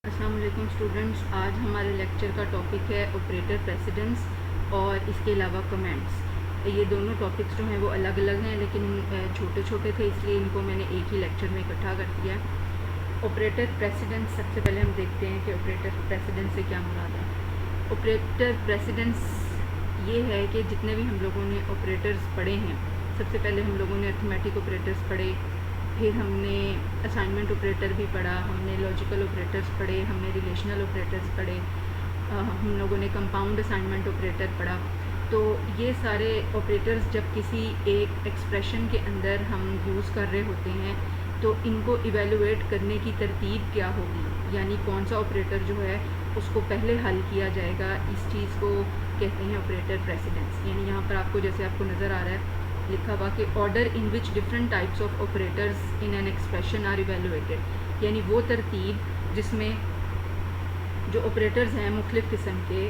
अस्सलाम वालेकुम स्टूडेंट्स, आज हमारे लेक्चर का टॉपिक है ऑपरेटर प्रेसिडेंस और इसके अलावा कमेंट्स। ये दोनों टॉपिक्स जो हैं वो अलग अलग हैं, लेकिन छोटे छोटे थे इसलिए इनको मैंने एक ही लेक्चर में इकट्ठा कर दिया। ऑपरेटर प्रेसिडेंस, सबसे पहले हम देखते हैं कि ऑपरेटर प्रेसिडेंस से क्या मुराद है। ऑपरेटर प्रेसिडेंस ये है कि जितने भी हम लोगों ने ऑपरेटर्स पढ़े हैं, सबसे पहले हम लोगों ने अर्थमेटिक ऑपरेटर्स पढ़े, फिर हमने असाइनमेंट ऑपरेटर भी पढ़ा, हमने लॉजिकल ऑपरेटर्स पढ़े, हमने रिलेशनल ऑपरेटर्स पढ़े, हम लोगों ने कंपाउंड असाइनमेंट ऑपरेटर पढ़ा। तो ये सारे ऑपरेटर्स जब किसी एक एक्सप्रेशन के अंदर हम यूज़ कर रहे होते हैं तो इनको इवेलुएट करने की तरतीब क्या होगी, यानी कौन सा ऑपरेटर जो है उसको पहले हल किया जाएगा, इस चीज़ को कहते हैं ऑपरेटर प्रेसिडेंस। यानी यहाँ पर आपको जैसे आपको नज़र आ रहा है लिखा हुआ कि order in which different types of operators in an expression are evaluated, यानी वो तरतीब जिसमें जो ऑपरेटर्स हैं मुख्तलिफ़ किस्म के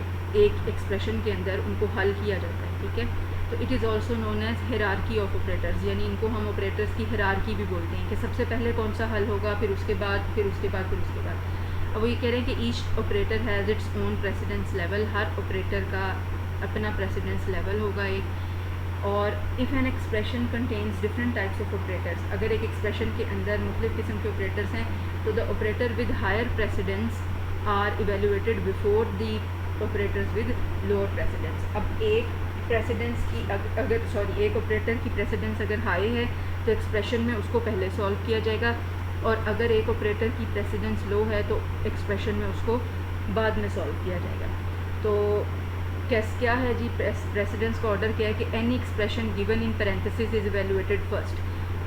एक एक्सप्रेशन के अंदर उनको हल किया जाता है। ठीक है, तो it is also known as hierarchy of operators, यानी इनको हम ऑपरेटर्स की हिरार्की भी बोलते हैं कि सबसे पहले कौन सा हल होगा, फिर उसके बाद फिर उसके बाद फिर उसके बाद। अब वो ये कह रहे हैं कि each operator has its own precedence level, her operator का अपना प्रेसिडेंस लेवल होगा एक। और if an expression contains different types of operators, अगर एक एक्सप्रेशन के अंदर मुख्तलिफ़ किस्म के ऑपरेटर्स हैं तो the operator with higher precedence are evaluated before the operators with lower precedence. अब एक प्रेसिडेंस की एक ऑपरेटर की प्रेसिडेंस अगर हाई है तो एक्सप्रेशन में उसको पहले सॉल्व किया जाएगा, और अगर एक ऑपरेटर की प्रेसिडेंस लो है तो एक्सप्रेशन में उसको बाद में सॉल्व किया जाएगा। तो क्या है जी प्रेसिडेंस का ऑर्डर क्या है कि any expression given in parenthesis is evaluated first.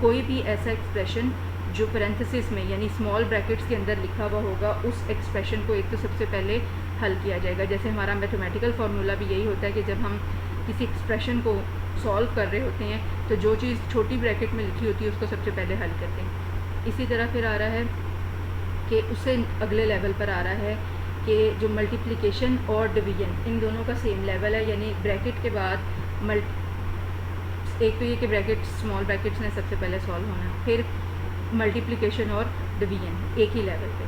कोई भी ऐसा एक्सप्रेशन जो पैरेंथेसिस में यानी स्मॉल ब्रैकेट्स के अंदर लिखा हुआ होगा, उस एक्सप्रेशन को एक तो सबसे पहले हल किया जाएगा। जैसे हमारा मैथमेटिकल फार्मूला भी यही होता है कि जब हम किसी एक्सप्रेशन को सॉल्व कर रहे होते हैं तो जो चीज़ छोटी ब्रैकेट में लिखी होती है उसको सबसे पहले हल करते हैं। इसी तरह फिर आ रहा है कि उससे अगले लेवल पर आ रहा है कि जो मल्टीप्लिकेशन और डिवीजन, इन दोनों का सेम लेवल है, यानी ब्रैकेट के बाद एक तो ये कि ब्रैकेट स्मॉल ब्रैकेट्स ने सबसे पहले सॉल्व होना है, फिर मल्टीप्लिकेशन और डिवीजन एक ही लेवल पे,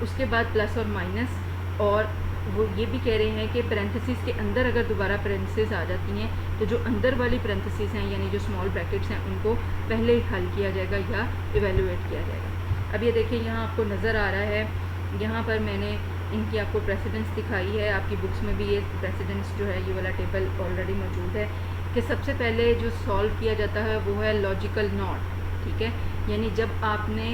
उसके बाद प्लस और माइनस। और वो ये भी कह रहे हैं कि पैरेंथेसिस के अंदर अगर दोबारा पैरेंथेसिस आ जाती हैं तो जो अंदर वाली पैरेंथेसिस हैं यानी जो स्मॉल ब्रैकेट्स हैं उनको पहले हल किया जाएगा या इवेलुएट किया जाएगा। अब ये देखिए यहाँ आपको नज़र आ रहा है, यहाँ पर मैंने इनकी आपको प्रेसिडेंस दिखाई है, आपकी बुक्स में भी ये प्रेसिडेंस जो है ये वाला टेबल ऑलरेडी मौजूद है कि सबसे पहले जो सॉल्व किया जाता है वो है लॉजिकल नॉट। ठीक है, यानी जब आपने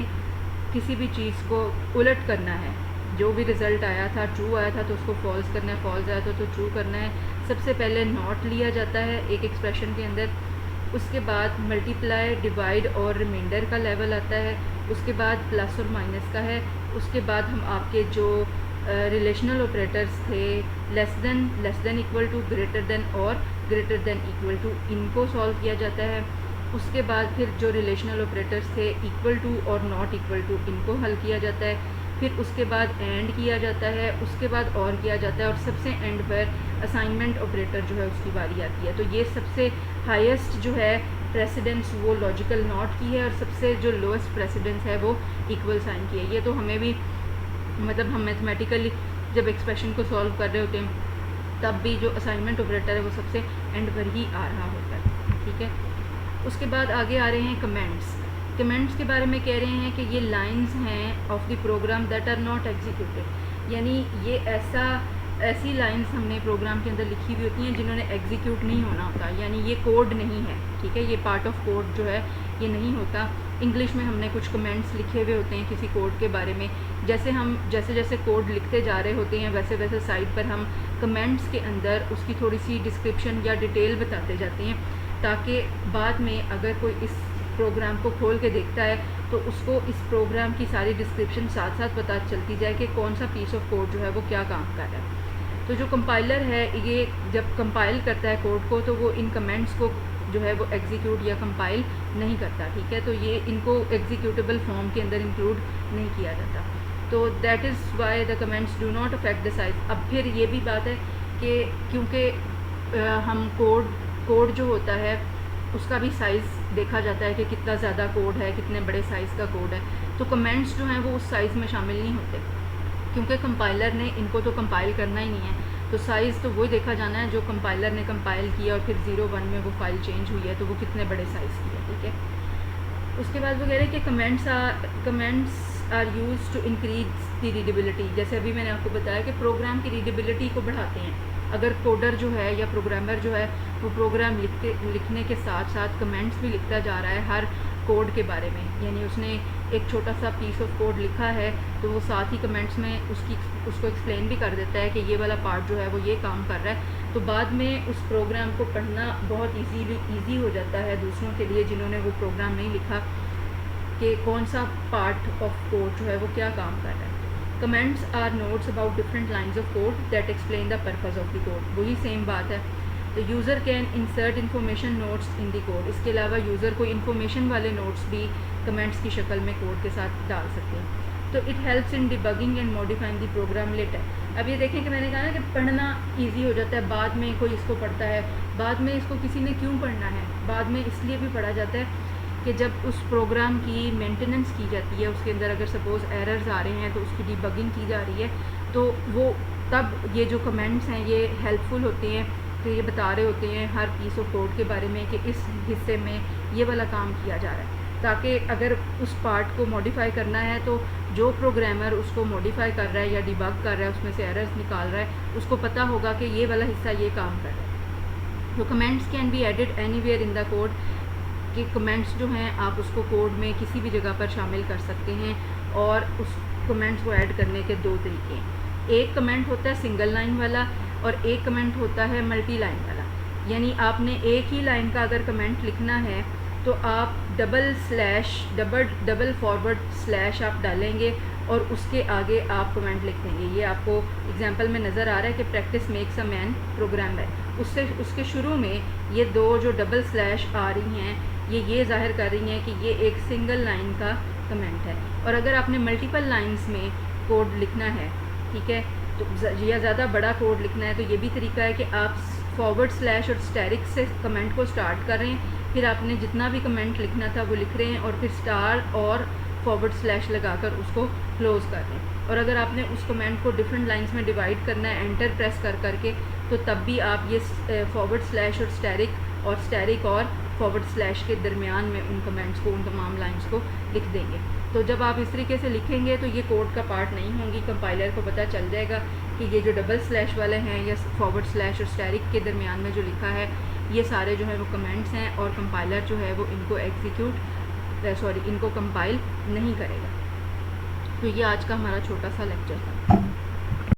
किसी भी चीज़ को उलट करना है, जो भी रिज़ल्ट आया था ट्रू आया था तो उसको फॉल्स करना है, फॉल्स आया था तो ट्रू करना है। सबसे पहले नॉट लिया जाता है एक एक्सप्रेशन के अंदर, उसके बाद मल्टीप्लाई, डिवाइड और रिमाइंडर का लेवल आता है, उसके बाद प्लस और माइनस का है, उसके बाद हम आपके जो रिलेशनल ऑपरेटर्स थे less than equal to, greater than और ग्रेटर देन इक्वल टू, इनको सॉल्व किया जाता है। उसके बाद फिर जो रिलेशनल ऑपरेटर्स थे इक्वल टू और नॉट इक्वल टू, इनको हल किया जाता है। फिर उसके बाद एंड किया जाता है, उसके बाद और किया जाता है, और सबसे एंड पर असाइनमेंट ऑपरेटर जो है उसकी बारी आती है। तो ये सबसे हाईएस्ट जो है प्रेसिडेंस वो लॉजिकल नॉट की है, और सबसे जो लोएस्ट प्रेसिडेंस है वो इक्वल साइन की है। ये तो हमें भी मतलब हम मैथमेटिकली जब एक्सप्रेशन को सॉल्व कर रहे होते हैं तब भी जो असाइनमेंट ऑपरेटर है वो सबसे एंड पर ही आ रहा होता है। ठीक है, उसके बाद आगे आ रहे हैं कमेंट्स। कमेंट्स के बारे में कह रहे हैं कि ये लाइंस हैं of the program that are not executed, यानी ये ऐसी लाइंस हमने प्रोग्राम के अंदर लिखी हुई होती हैं जिन्होंने एग्जीक्यूट नहीं होना होता, यानी ये कोड नहीं है। ठीक है, ये पार्ट ऑफ कोड जो है ये नहीं होता। इंग्लिश में हमने कुछ कमेंट्स लिखे हुए होते हैं किसी कोड के बारे में, जैसे जैसे कोड लिखते जा रहे होते हैं वैसे वैसे साइड पर हम कमेंट्स के अंदर उसकी थोड़ी सी डिस्क्रिप्शन या डिटेल बताते जाते हैं, ताकि बाद में अगर कोई इस प्रोग्राम को खोल के देखता है तो उसको इस प्रोग्राम की सारी डिस्क्रिप्शन साथ साथ पता चलती जाए कि कौन सा पीस ऑफ कोड जो है वो क्या काम कर रहा है। तो जो कंपाइलर है ये जब कंपाइल करता है कोड को तो वो इन कमेंट्स को जो है वो एग्जीक्यूट या कंपाइल नहीं करता। ठीक है, तो ये इनको एग्जीक्यूटेबल फॉर्म के अंदर इंक्लूड नहीं किया जाता। तो that is why the comments do not affect the size. अब फिर ये भी बात है कि क्योंकि हम कोड जो होता है उसका भी साइज़ देखा जाता है कि कितना ज़्यादा कोड है, कितने बड़े साइज़ का कोड है, तो कमेंट्स जो हैं वो उस साइज़ में शामिल नहीं होते। क्योंकि कंपाइलर ने इनको तो कंपाइल करना ही नहीं है, तो साइज़ तो वही देखा जाना है जो कंपाइलर ने कंपाइल किया और फिर 0-1 में वो फाइल चेंज हुई है तो वो कितने बड़े साइज़ की है, ठीक है। उसके बाद वो कह रहे हैं कि comments are use to increase the readability. जैसे अभी मैंने आपको बताया कि प्रोग्राम की रीडेबिलिटी को बढ़ाते हैं। अगर कोडर जो है या प्रोग्रामर जो है वो प्रोग्राम लिखने के साथ साथ कमेंट्स भी लिखता जा रहा है हर कोड के बारे में, यानी उसने एक छोटा सा पीस ऑफ कोड लिखा है तो वो साथ ही कमेंट्स में उसको एक्सप्लेन भी कर देता है कि ये वाला पार्ट जो है वो ये काम कर रहा है, तो बाद में उस प्रोग्राम को पढ़ना बहुत ईजी हो जाता है दूसरों के लिए जिन्होंने वो प्रोग्राम नहीं लिखा कि कौन सा पार्ट ऑफ कोड जो है वो क्या काम कर रहा है। Comments are notes about different lines of code that explain the purpose of the code. वही सेम बात है। तो user can insert information notes in the code. इसके अलावा यूज़र को इन्फॉर्मेशन वाले नोट्स भी कमेंट्स की शक्ल में कोड के साथ डाल सकते हैं। तो it helps in debugging and modifying the program later. अब ये देखें कि मैंने कहा ना कि पढ़ना ईजी हो जाता है, बाद में कोई इसको पढ़ता है, बाद में इसको किसी ने क्यों पढ़ना है, बाद में इसलिए भी पढ़ा जाता है कि जब उस प्रोग्राम की मेंटेनेंस की जाती है, उसके अंदर अगर सपोज़ एरर्स आ रहे हैं तो उसकी डिबगिंग की जा रही है, तो वो तब ये जो कमेंट्स हैं ये हेल्पफुल होते हैं। तो ये बता रहे होते हैं हर पीस ऑफ कोड के बारे में कि इस हिस्से में ये वाला काम किया जा रहा है, ताकि अगर उस पार्ट को मॉडिफाई करना है तो जो प्रोग्रामर उसको मॉडिफाई कर रहा है या डिबग कर रहा है, उसमें से एरर्स निकाल रहा है, उसको पता होगा कि ये वाला हिस्सा ये काम कर रहा है। तो comments can be added anywhere in the code, कि कमेंट्स जो हैं आप उसको कोड में किसी भी जगह पर शामिल कर सकते हैं। और उस कमेंट्स को ऐड करने के दो तरीके हैं। एक कमेंट होता है सिंगल लाइन वाला और एक कमेंट होता है मल्टी लाइन वाला। यानी आपने एक ही लाइन का अगर कमेंट लिखना है तो आप डबल फॉरवर्ड स्लैश आप डालेंगे और उसके आगे आप कमेंट लिख देंगे। ये आपको एग्जांपल में नज़र आ रहा है कि practice makes a man programmer. उसके शुरू में ये दो जो डबल स्लैश आ रही हैं ये ज़ाहिर कर रही हैं कि ये एक सिंगल लाइन का कमेंट है। और अगर आपने मल्टीपल लाइंस में कोड लिखना है, ठीक है, तो या ज़्यादा बड़ा कोड लिखना है तो ये भी तरीका है कि आप फॉरवर्ड स्लैश और स्टैरिक से कमेंट को स्टार्ट कर रहे हैं, फिर आपने जितना भी कमेंट लिखना था वो लिख रहे हैं और फिर स्टार और फॉरवर्ड स्लैश लगाकर उसको क्लोज़ कर रहे हैं। और अगर आपने उस कमेंट को डिफरेंट लाइंस में डिवाइड करना है एंटर प्रेस कर करके, तो तब भी आप ये फॉरवर्ड स्लैश और स्टैरिक और फॉरवर्ड स्लैश के दरमियान में उन कमेंट्स को, उन तमाम लाइंस को लिख देंगे। तो जब आप इस तरीके से लिखेंगे तो ये कोड का पार्ट नहीं होंगी, कंपाइलर को पता चल जाएगा कि ये जो डबल स्लैश वाले हैं या फॉरवर्ड स्लैश और स्टैरिक के दरमियान में जो लिखा है ये सारे जो है वो कमेंट्स हैं और कंपाइलर जो है वो इनको कंपाइल नहीं करेगा। तो ये आज का हमारा छोटा सा लेक्चर था।